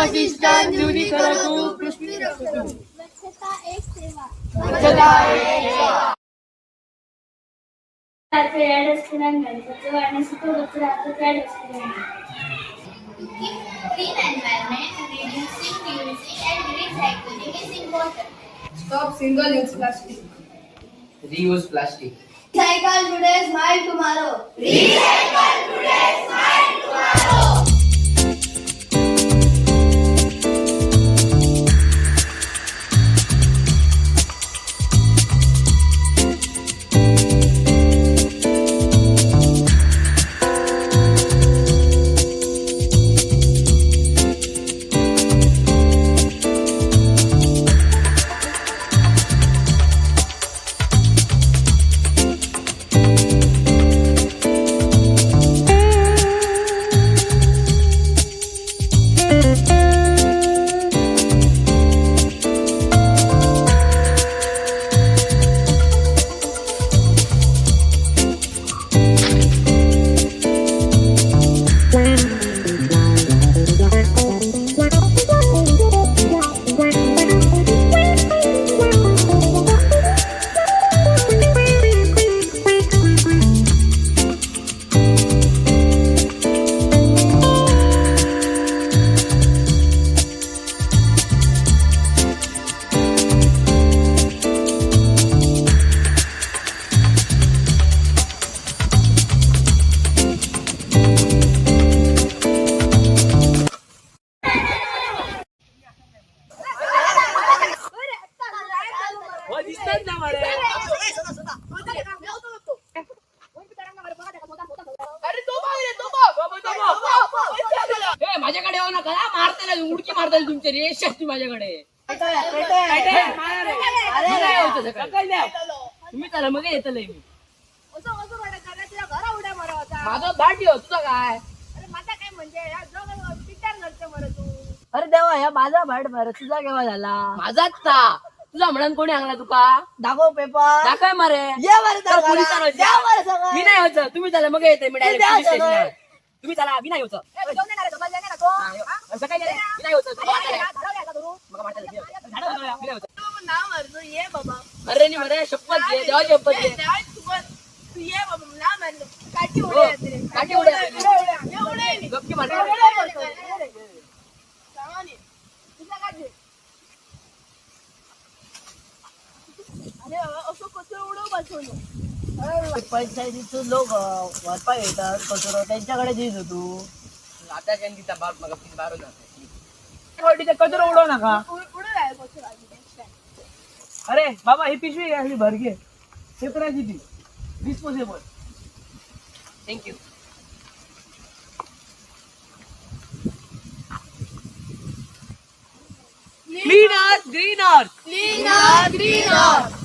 वसिष्ठान् न्यूनीकरोतु पुष्टिरस्तु। स्वच्छता एक सेवा. स्वच्छता एक सेवा. सारखे या डस्टबिन घालतो आणि सुकं कचरा राहतो त्या dustbin. Clean environment, reducing, reusing and recycling is important. Stop single-use plastic. Reuse plastic. Recycle today, smile tomorrow. Recycle today, smile tomorrow. माझ्याकडे येऊ नका मारताय उडकी मारताय तुमच्या रेषाची माझ्याकडे तुम्ही चला मग येतलंय मी माझा बाटी हो तुझा काय अरे देवा या माझा भाट मार तुझा केव्हा झाला माझाच ता तुझा म्हणून कोणी आणला तुका दाखव पेपर. दाखव मारे मी नाही होत तुम्ही चला मग येते मी डायरेक्ट पोलीस स्टेशनला तुम्ही चला मी नाही होत सकाळी मी नाही होत अरे नाही मरे शपथ घे देवा शपथ घे काठी उड्या गप्पी मार पंचायतीचे लोक वरपा येतात कचरो त्यांच्याकडे देत होतो आता तिचा बाप मग बाहेर कचरो उडव नका. अरे बाबा ही पिशवी घ्या भर घे पेपराची ती डिस्पोजेबल. थँक्यू क्लीन अर्थ green earth. Clean earth, green earth.